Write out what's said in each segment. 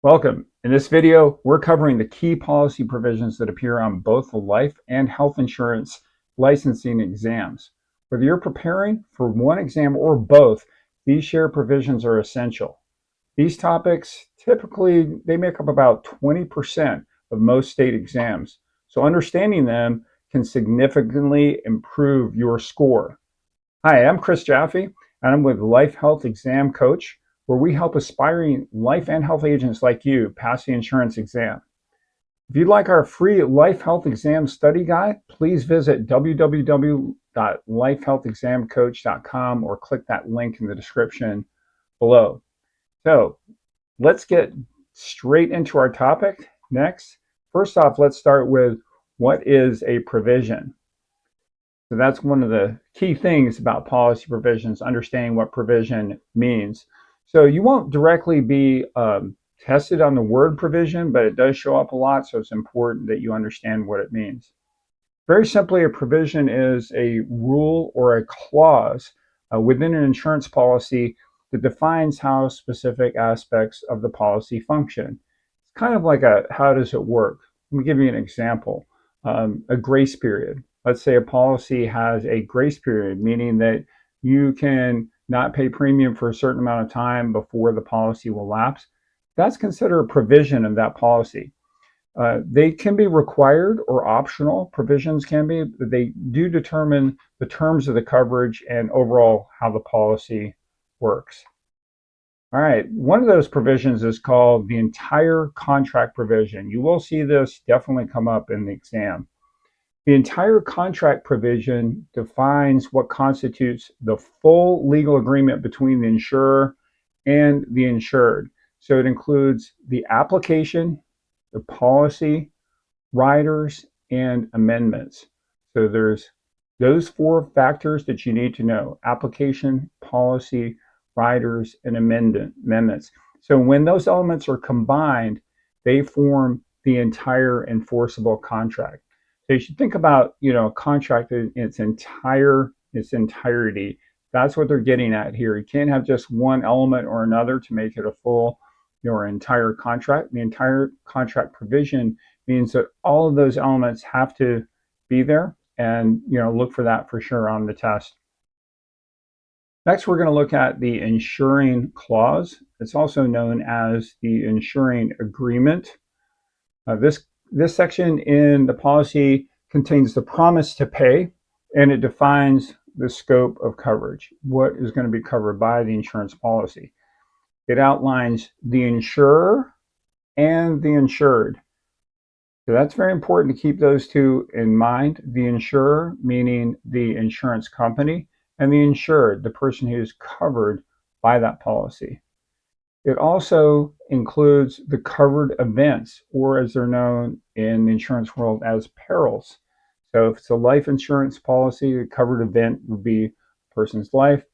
Welcome. In this video, we're covering the key policy provisions that appear on both the life and health insurance licensing exams. Whether you're preparing for one exam or both, these shared provisions are essential. These topics typically they make up about 20% of most state exams. So understanding them can significantly improve your score. Hi, I'm Chris Jaffe, and I'm with Life Health Exam Coach, where we help aspiring life and health agents like you pass the insurance exam. If you'd like our free Life Health Exam study guide, please visit www.lifehealthexamcoach.com or click that link in the description below. So let's get straight into our topic next. First off, let's start with what is a provision? So that's one of the key things about policy provisions, understanding what provision means. So you won't directly be tested on the word provision, but it does show up a lot, so it's important that you understand what it means. Very simply, a provision is a rule or a clause within an insurance policy that defines how specific aspects of the policy function. It's kind of like how does it work? Let me give you an example. A grace period. Let's say a policy has a grace period, meaning that you can not pay premium for a certain amount of time before the policy will lapse. That's considered a provision of that policy. They can be required or optional. Provisions can be, but they do determine the terms of the coverage and overall how the policy works. All right, one of those provisions is called the entire contract provision. You will see this definitely come up in the exam. The entire contract provision defines what constitutes the full legal agreement between the insurer and the insured. So it includes the application, the policy, riders, and amendments. So there's those four factors that you need to know: application, policy, riders, and amendments. So when those elements are combined, they form the entire enforceable contract. So you should think about, a contract in its entirety. That's what they're getting at here. You can't have just one element or another to make it a full or entire contract. The entire contract provision means that all of those elements have to be there, and look for that for sure on the test. Next, we're going to look at the insuring clause. It's also known as the insuring agreement. This section in the policy contains the promise to pay, and it defines the scope of coverage, what is going to be covered by the insurance policy. It outlines the insurer and the insured. So that's very important to keep those two in mind. The insurer, meaning the insurance company, and the insured, the person who is covered by that policy. It also includes the covered events, or as they're known in the insurance world as perils. So if it's a life insurance policy, the covered event would be a person's life.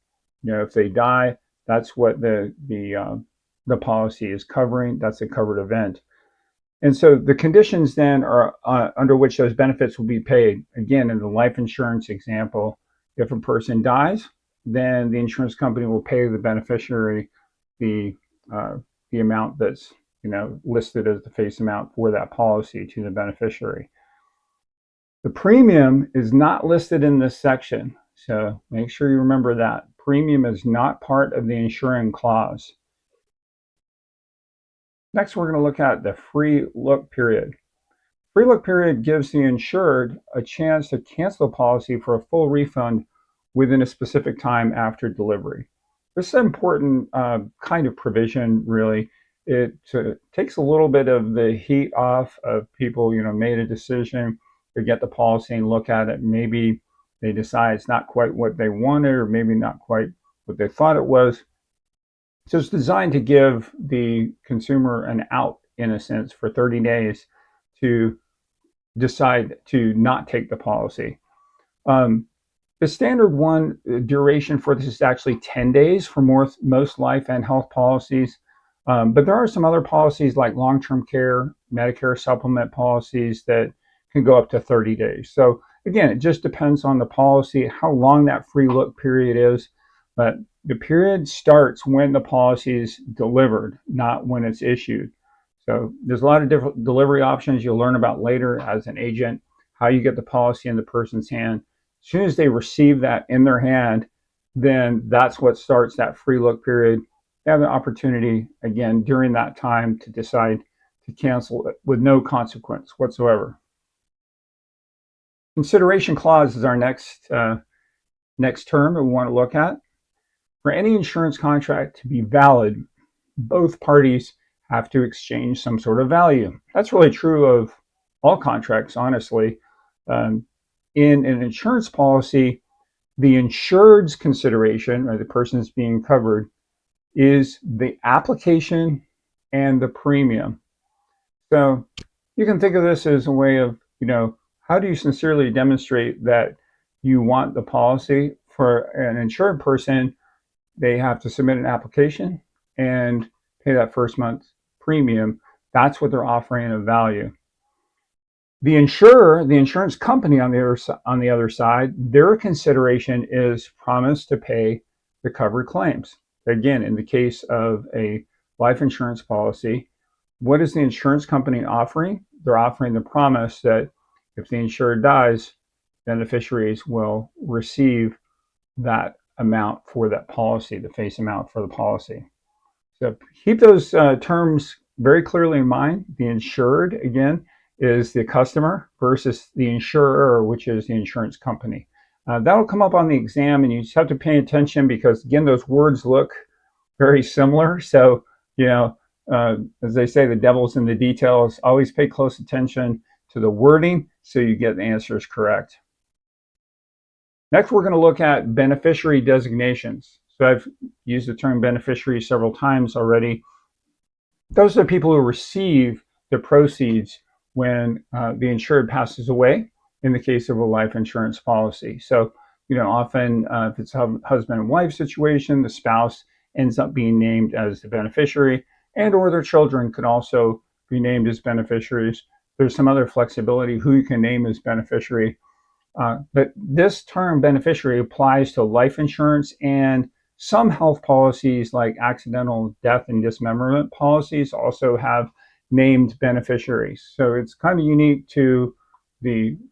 If they die, that's what the policy is covering. That's a covered event. And so the conditions then are under which those benefits will be paid. Again, in the life insurance example, if a person dies, then the insurance company will pay the beneficiary the amount that's listed as the face amount for that policy to the beneficiary. The premium is not listed in this section, so make sure you remember that. Premium is not part of the insuring clause. Next, we're going to look at the free look period. Free look period gives the insured a chance to cancel the policy for a full refund within a specific time after delivery. This is an important kind of provision, really. It takes a little bit of the heat off of people, made a decision to get the policy and look at it. Maybe they decide it's not quite what they wanted, or maybe not quite what they thought it was. So it's designed to give the consumer an out, in a sense, for 30 days to decide to not take the policy. The standard one duration for this is actually 10 days for most life and health policies. But there are some other policies like long-term care, Medicare supplement policies that can go up to 30 days. So again, it just depends on the policy, how long that free look period is. But the period starts when the policy is delivered, not when it's issued. So there's a lot of different delivery options you'll learn about later as an agent, how you get the policy in the person's hand. As soon as they receive that in their hand, then that's what starts that free look period. They have an opportunity, again, during that time to decide to cancel it with no consequence whatsoever. Consideration clause is our next term that we want to look at. For any insurance contract to be valid, both parties have to exchange some sort of value. That's really true of all contracts, honestly. In an insurance policy, the insured's consideration, or the person's being covered, is the application and the premium. So you can think of this as a way of, how do you sincerely demonstrate that you want the policy? For an insured person, they have to submit an application and pay that first month's premium. That's what they're offering of value. The insurer, the insurance company on the other side, their consideration is promise to pay the covered claims. Again, in the case of a life insurance policy, what is the insurance company offering? They're offering the promise that if the insured dies, beneficiaries will receive that amount for that policy, the face amount for the policy. So keep those terms very clearly in mind. The insured, again, is the customer versus the insurer, which is the insurance company. That'll come up on the exam, and you just have to pay attention because, again, those words look very similar. So, as they say, the devil's in the details. Always pay close attention to the wording so you get the answers correct. Next, we're going to look at beneficiary designations. So I've used the term beneficiary several times already. Those are the people who receive the proceeds when the insured passes away in the case of a life insurance policy. So, often if it's a husband and wife situation, the spouse ends up being named as the beneficiary, and or their children could also be named as beneficiaries. There's some other flexibility who you can name as beneficiary. But this term beneficiary applies to life insurance and some health policies like accidental death and dismemberment policies also have named beneficiaries. So it's kind of unique to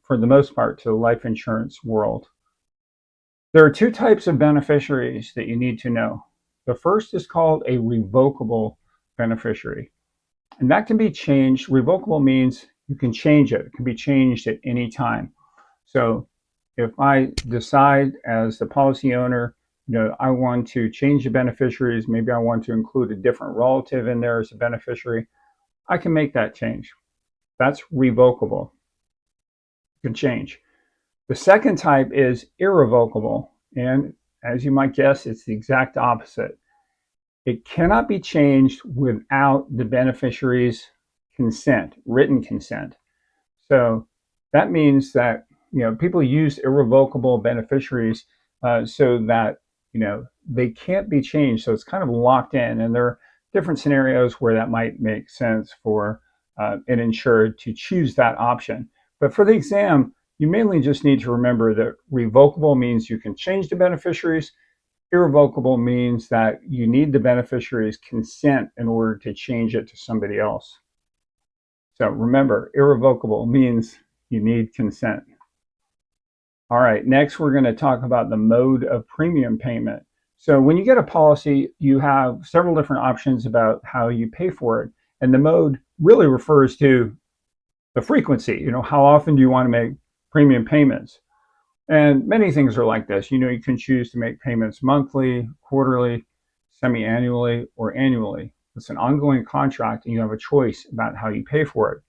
for the most part, to the life insurance world. There are two types of beneficiaries that you need to know. The first is called a revocable beneficiary, and that can be changed. Revocable means you can change it. It can be changed at any time. So if I decide as the policy owner, I want to change the beneficiaries, maybe I want to include a different relative in there as a beneficiary, I can make that change. That's revocable. You can change. The second type is irrevocable. And as you might guess, it's the exact opposite. It cannot be changed without the beneficiary's consent, written consent. So that means that people use irrevocable beneficiaries so that they can't be changed. So it's kind of locked in, and there are different scenarios where that might make sense for an insured to choose that option. But for the exam, you mainly just need to remember that revocable means you can change the beneficiaries. Irrevocable means that you need the beneficiary's consent in order to change it to somebody else. So remember, irrevocable means you need consent. All right, next we're going to talk about the mode of premium payment. So when you get a policy, you have several different options about how you pay for it. And the mode really refers to the frequency. How often do you want to make premium payments? And many things are like this. You can choose to make payments monthly, quarterly, semi-annually, or annually. It's an ongoing contract, and you have a choice about how you pay for it.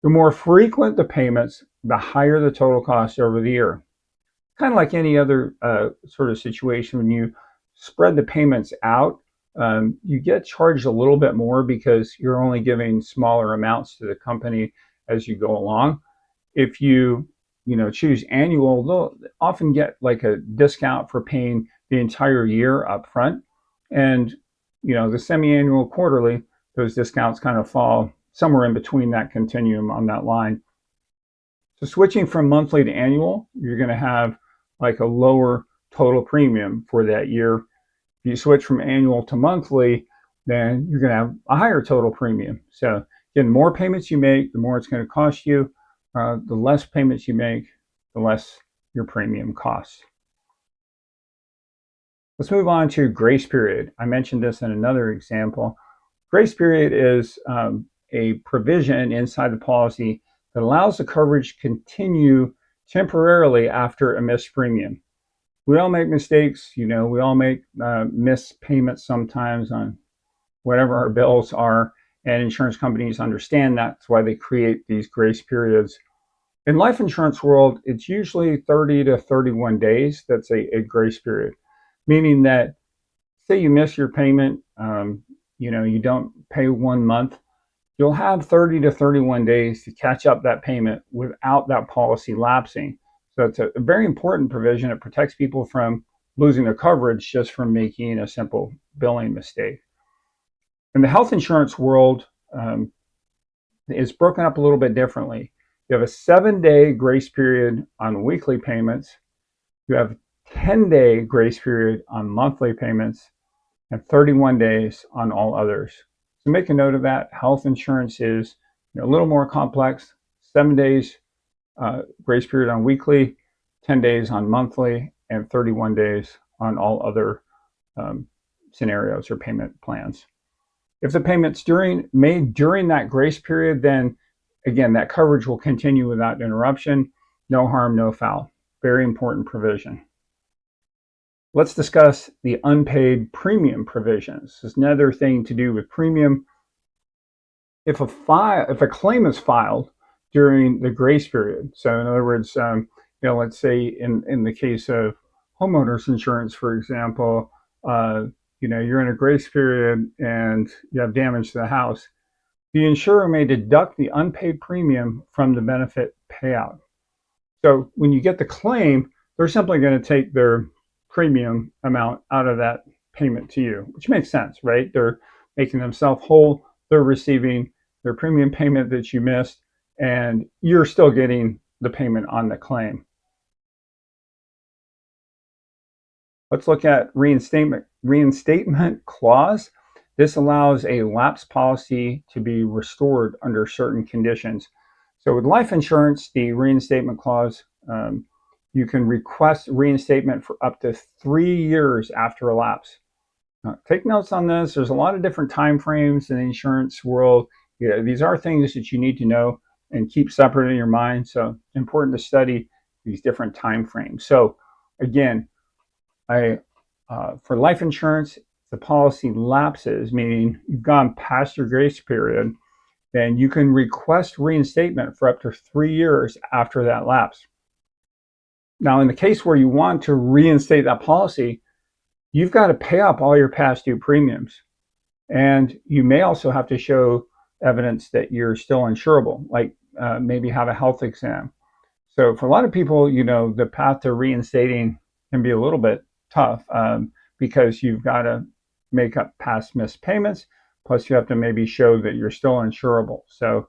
The more frequent the payments, the higher the total cost over the year. Kind of like any other sort of situation, when you spread the payments out, you get charged a little bit more because you're only giving smaller amounts to the company as you go along. If you choose annual, they'll often get like a discount for paying the entire year up front. And the semi-annual, quarterly, those discounts kind of fall somewhere in between that continuum on that line. So switching from monthly to annual, you're going to have like a lower total premium for that year. If you switch from annual to monthly, then you're going to have a higher total premium. So again, the more payments you make, the more it's going to cost you. The less payments you make, the less your premium costs. Let's move on to grace period. I mentioned this in another example. Grace period is a provision inside the policy that allows the coverage to continue temporarily after a missed premium. We all make mistakes, we all make missed payments sometimes on whatever our bills are, and insurance companies understand that. That's why they create these grace periods. In life insurance world, it's usually 30 to 31 days. That's a grace period, meaning that say you miss your payment, you don't pay 1 month, you'll have 30 to 31 days to catch up that payment without that policy lapsing. So it's a very important provision. It protects people from losing their coverage just from making a simple billing mistake. In the health insurance world, it's broken up a little bit differently. You have a 7-day grace period on weekly payments. You have 10-day grace period on monthly payments and 31 days on all others. So make a note of that. Health insurance is a little more complex. 7 days grace period on weekly, 10 days on monthly, and 31 days on all other scenarios or payment plans. If the payment's made during that grace period, then again, that coverage will continue without interruption. No harm, no foul. Very important provision. Let's discuss the unpaid premium provisions. This is another thing to do with premium. If a claim is filed during the grace period, so in other words, let's say in the case of homeowners insurance, for example, you're in a grace period and you have damage to the house, the insurer may deduct the unpaid premium from the benefit payout. So when you get the claim, they're simply going to take their premium amount out of that payment to you, which makes sense, right? They're making themselves whole. They're receiving their premium payment that you missed, and you're still getting the payment on the claim. Let's look at reinstatement clause. This allows a lapsed policy to be restored under certain conditions. So with life insurance, the reinstatement clause, you can request reinstatement for up to 3 years after a lapse. Take notes on this. There's a lot of different time frames in the insurance world. These are things that you need to know and keep separate in your mind. So it's important to study these different time frames. So again, for life insurance, the policy lapses, meaning you've gone past your grace period, then you can request reinstatement for up to 3 years after that lapse. Now, in the case where you want to reinstate that policy, you've got to pay up all your past due premiums. And you may also have to show evidence that you're still insurable, like maybe have a health exam. So for a lot of people, the path to reinstating can be a little bit tough because you've got to make up past missed payments, plus you have to maybe show that you're still insurable. So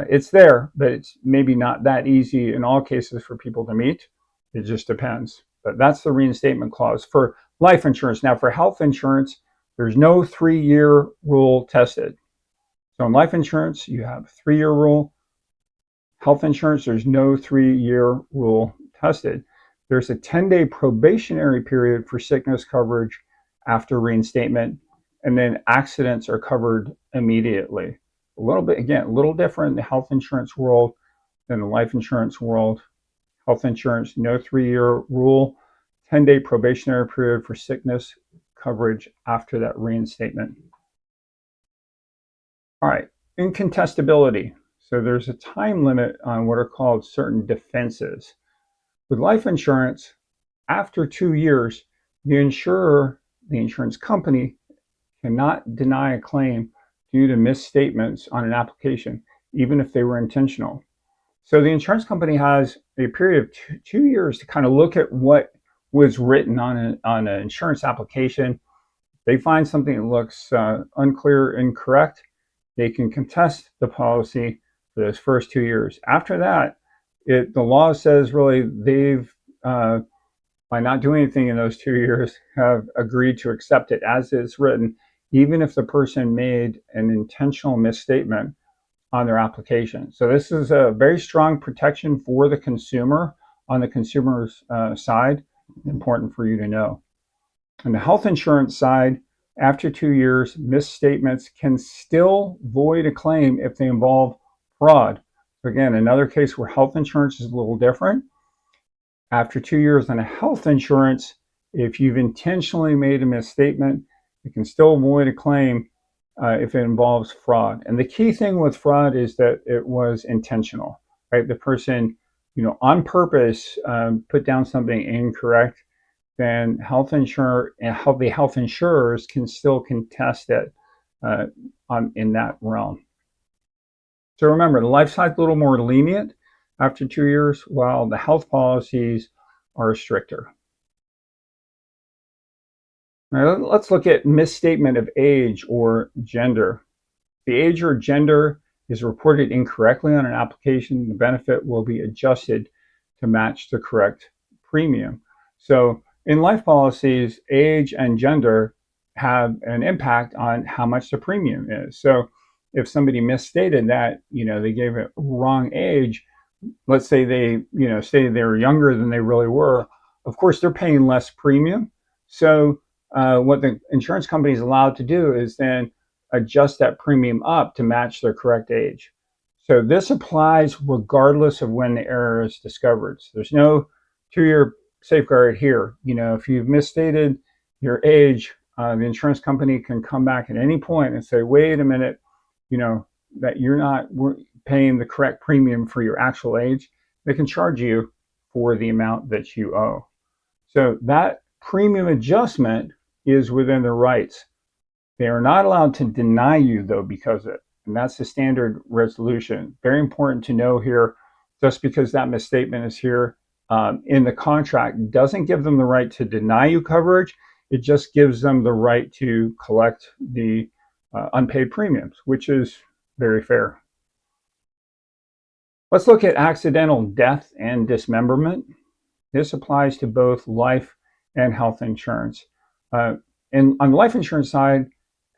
it's there, but it's maybe not that easy in all cases for people to meet. It just depends. But that's the reinstatement clause for life insurance. Now for health insurance, there's no 3-year rule tested. So in life insurance, you have 3-year rule. Health insurance, there's no 3-year rule tested. There's a 10-day probationary period for sickness coverage after reinstatement, and then accidents are covered immediately. A little different in the health insurance world than the life insurance world. Health insurance, no 3-year rule, 10-day probationary period for sickness coverage after that reinstatement. All right, incontestability. So there's a time limit on what are called certain defenses. With life insurance, after 2 years, the insurer, the insurance company, cannot deny a claim due to misstatements on an application, even if they were intentional. So the insurance company has a period of 2 years to kind of look at what was written on an insurance application. They find something that looks unclear, incorrect, they can contest the policy for those first 2 years. After that, the law says really they've, by not doing anything in those 2 years, have agreed to accept it as it's written, even if the person made an intentional misstatement on their application. So this is a very strong protection for the consumer on the consumer's side. Important for you to know. On the health insurance side, after 2 years, misstatements can still void a claim if they involve fraud. So again, another case where health insurance is a little different. After 2 years on a health insurance, if you've intentionally made a misstatement, you can still void a claim if it involves fraud. And the key thing with fraud is that it was intentional, right? The person, on purpose put down something incorrect. Then the health insurers can still contest it in that realm. So remember, the life side is a little more lenient after 2 years, while the health policies are stricter. Now, let's look at misstatement of age or gender. If the age or gender is reported incorrectly on an application, the benefit will be adjusted to match the correct premium. So in life policies, age and gender have an impact on how much the premium is. So if somebody misstated that, they gave it wrong age, let's say they, stated they were younger than they really were, of course they're paying less premium. So what the insurance company is allowed to do is then adjust that premium up to match their correct age. So this applies regardless of when the error is discovered. So there's no 2-year safeguard here. If you've misstated your age, the insurance company can come back at any point and say, wait a minute, that you're not paying the correct premium for your actual age. They can charge you for the amount that you owe. So that premium adjustment is within their rights. They are not allowed to deny you, though, because of it. And that's the standard resolution. Very important to know here, just because that misstatement is here in the contract doesn't give them the right to deny you coverage. It just gives them the right to collect the unpaid premiums, which is very fair. Let's look at accidental death and dismemberment. This applies to both life and health insurance. And on the life insurance side,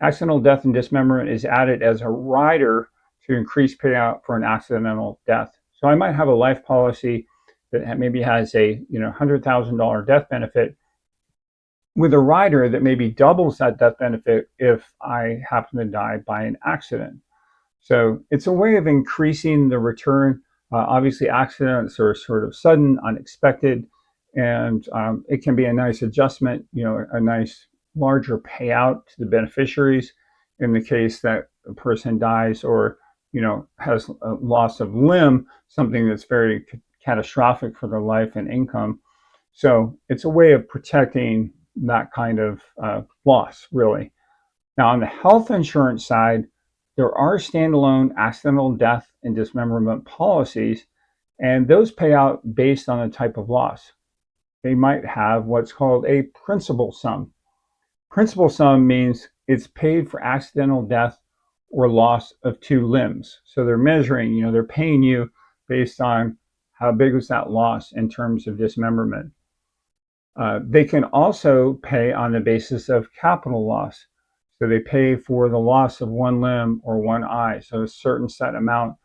accidental death and dismemberment is added as a rider to increase payout for an accidental death. So I might have a life policy that maybe has a $100,000 death benefit with a rider that maybe doubles that death benefit if I happen to die by an accident. So it's a way of increasing the return. Obviously, accidents are sort of sudden, unexpected, and it can be a nice adjustment, a nice larger payout to the beneficiaries in the case that a person dies or has a loss of limb, something that's very catastrophic for their life and income. So it's a way of protecting that kind of loss, really. Now, on the health insurance side, there are standalone accidental death and dismemberment policies, and those pay out based on the type of loss. They might have what's called a principal sum. Principal sum means it's paid for accidental death or loss of 2 limbs. So they're measuring, they're paying you based on how big was that loss in terms of dismemberment. They can also pay on the basis of capital loss. So they pay for the loss of 1 limb or 1 eye. So a certain set amount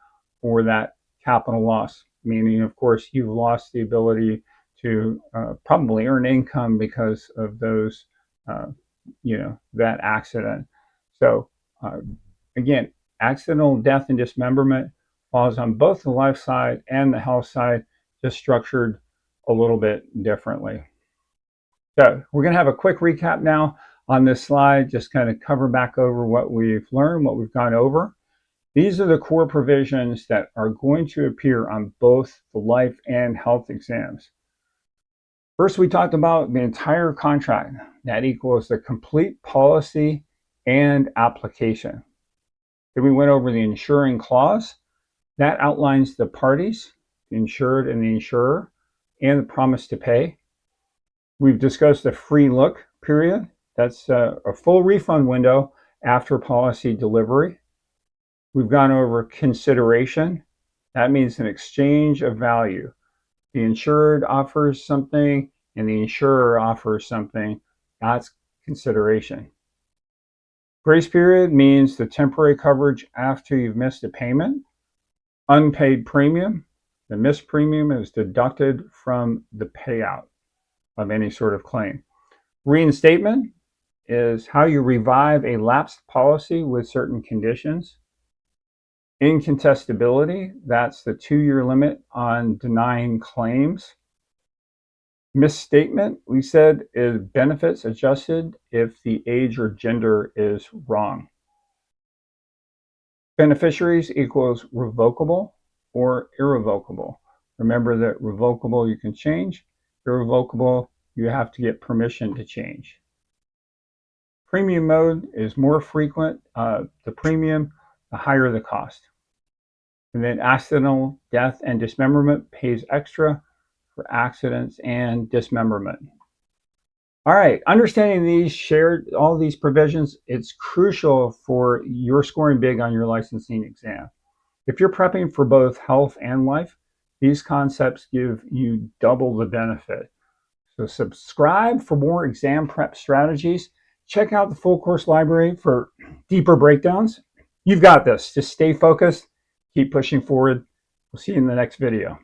for that capital loss, meaning, of course, you've lost the ability to probably earn income because of those, that accident. So again, accidental death and dismemberment falls on both the life side and the health side, just structured a little bit differently. So we're going to have a quick recap now on this slide, just kind of cover back over what we've learned, what we've gone over. These are the core provisions that are going to appear on both the life and health exams. First, we talked about the entire contract. That equals the complete policy and application. Then we went over the insuring clause. That outlines the parties, the insured and the insurer, and the promise to pay. We've discussed the free look period. That's a full refund window after policy delivery. We've gone over consideration. That means an exchange of value. The insured offers something and the insurer offers something. That's consideration. Grace period means the temporary coverage after you've missed a payment. Unpaid premium, the missed premium is deducted from the payout of any sort of claim. Reinstatement is how you revive a lapsed policy with certain conditions. Incontestability, that's the 2-year limit on denying claims. Misstatement, we said, is benefits adjusted if the age or gender is wrong. Beneficiaries equals revocable or irrevocable. Remember that revocable you can change, irrevocable you have to get permission to change. Premium mode is more frequent. The premium, the higher the cost. And then accidental death and dismemberment pays extra for accidents and dismemberment. All right, understanding all these provisions, it's crucial for your scoring big on your licensing exam. If you're prepping for both health and life, these concepts give you double the benefit. So subscribe for more exam prep strategies. Check out the full course library for deeper breakdowns. You've got this. Just stay focused, keep pushing forward. We'll see you in the next video.